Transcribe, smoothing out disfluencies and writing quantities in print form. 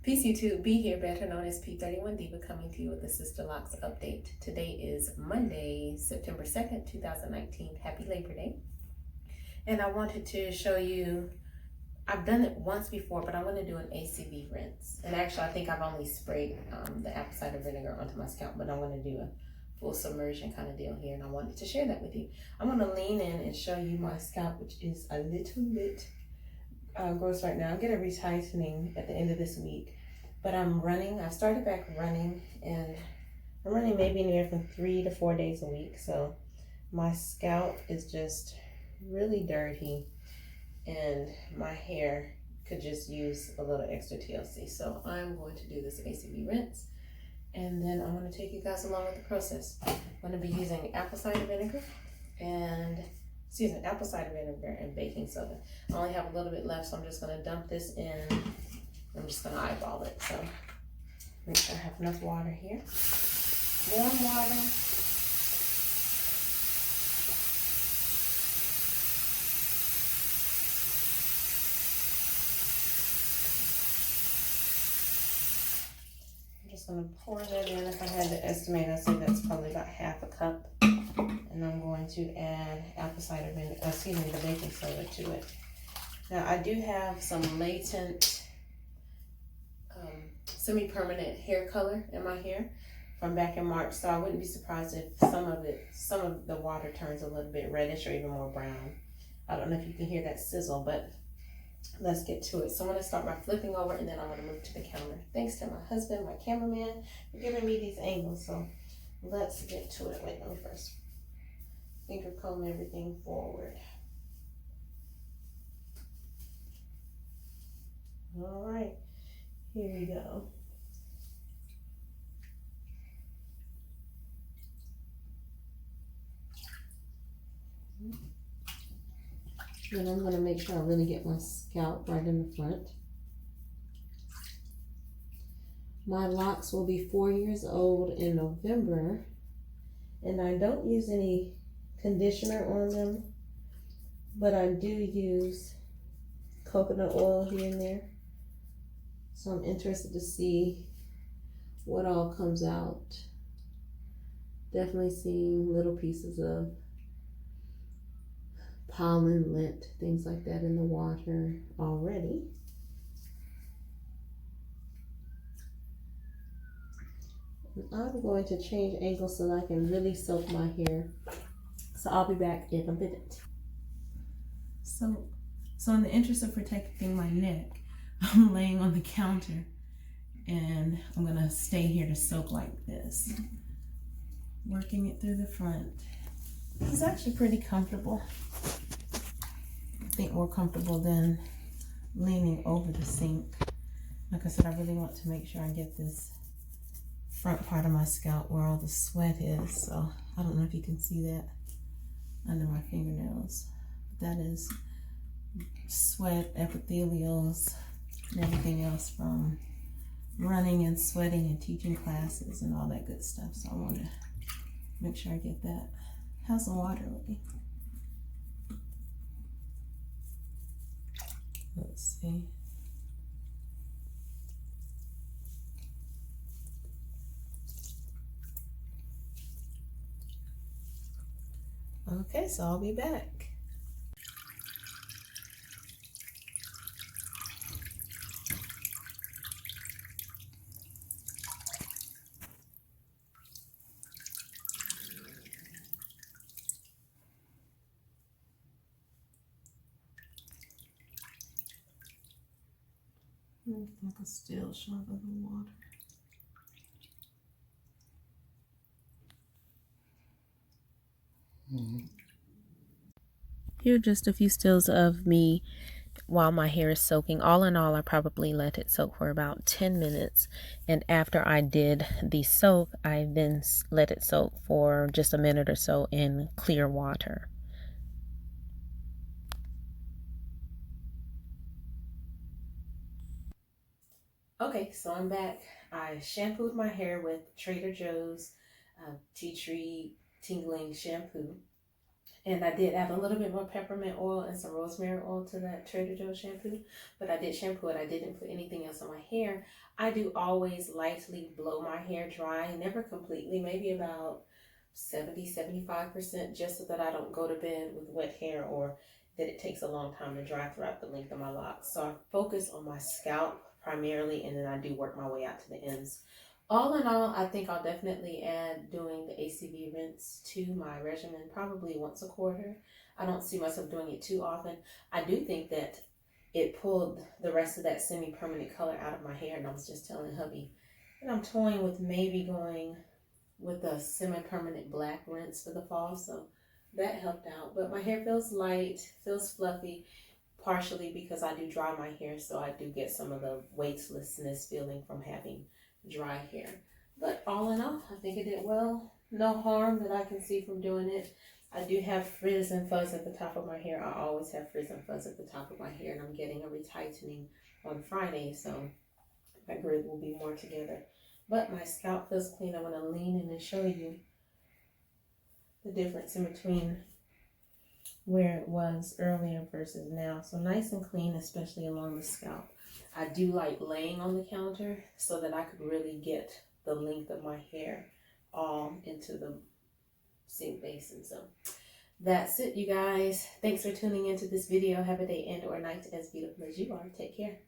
Peace YouTube, B here, better known as P31 Diva, coming to you with the Sisterlocks update. Today is Monday, September 2nd, 2019. Happy Labor Day. And I wanted to show you, I've done it once before, but I'm going to do an ACV rinse. And actually, I think I've only sprayed the apple cider vinegar onto my scalp, but I'm going to do a full submersion kind of deal here, and I wanted to share that with you. I'm going to lean in and show you my scalp, which is a little bit gross right now. I'll get a retightening at the end of this week. But I'm running, I started back running, and I'm running maybe anywhere from 3 to 4 days a week. So my scalp is just really dirty, and my hair could just use a little extra TLC. So I'm going to do this ACV rinse, and then I'm going to take you guys along with the process. I'm going to be using apple cider vinegar and baking soda. I only have a little bit left, so I'm just going to dump this in. I'm just going to eyeball it. So make sure I have enough water here. Warm water. I'm just going to pour that in. If I had to estimate, I'd say that's probably about half a cup. And I'm going to add apple cider vinegar, the baking soda to it. Now I do have some latent semi-permanent hair color in my hair from back in March, so I wouldn't be surprised if some of the water turns a little bit reddish or even more brown. I don't know if you can hear that sizzle, but let's get to it. So I'm going to start by flipping over, and then I'm going to move to the counter. Thanks to my husband, my cameraman, for giving me these angles. So let's get to it. Wait, let me first finger comb everything forward. All right, here we go. And I'm going to make sure I really get my scalp right in the front. My locks will be 4 years old in November, and I don't use any conditioner on them, but I do use coconut oil here and there. So I'm interested to see what all comes out. Definitely seeing little pieces of Pauline lint, things like that in the water already. I'm going to change angles so that I can really soak my hair. So I'll be back in a minute. So in the interest of protecting my neck, I'm laying on the counter, and I'm gonna stay here to soak like this. Working it through the front. It's actually pretty comfortable. I think more comfortable than leaning over the sink. Like I said, I really want to make sure I get this front part of my scalp where all the sweat is. So I don't know if you can see that under my fingernails. But that is sweat, epithelials, and everything else from running and sweating and teaching classes and all that good stuff. So I want to make sure I get that. How's the water looking? Let's see. Okay, so I'll be back. Like a still shot of the water. Here are just a few stills of me while my hair is soaking. All in all, I probably let it soak for about 10 minutes. And after I did the soak, I then let it soak for just a minute or so in clear water. Okay, so I'm back. I shampooed my hair with Trader Joe's Tea Tree Tingling Shampoo. And I did add a little bit more peppermint oil and some rosemary oil to that Trader Joe's shampoo. But I did shampoo it. I didn't put anything else on my hair. I do always lightly blow my hair dry, never completely, maybe about 70–75%, just so that I don't go to bed with wet hair or that it takes a long time to dry throughout the length of my locks. So I focus on my scalp primarily, and then I do work my way out to the ends. All in all, I think I'll definitely add doing the ACV rinse to my regimen probably once a quarter. I don't see myself doing it too often. I do think that it pulled the rest of that semi-permanent color out of my hair, and I was just telling hubby that I'm toying with maybe going with a semi-permanent black rinse for the fall, so that helped out. But my hair feels light, feels fluffy, partially because I do dry my hair, so I do get some of the weightlessness feeling from having dry hair. But all in all, I think it did well. No harm that I can see from doing it. I do have frizz and fuzz at the top of my hair. I always have frizz and fuzz at the top of my hair, and I'm getting a retightening on Friday, so my grid will be more together. But my scalp feels clean. I'm going to lean in and show you the difference in between where it was earlier versus now. So nice and clean, especially along the scalp. I do like laying on the counter so that I could really get the length of my hair all into the sink basin. So that's it, you guys. Thanks for tuning into this video. Have a day and or night as beautiful as you are. Take care.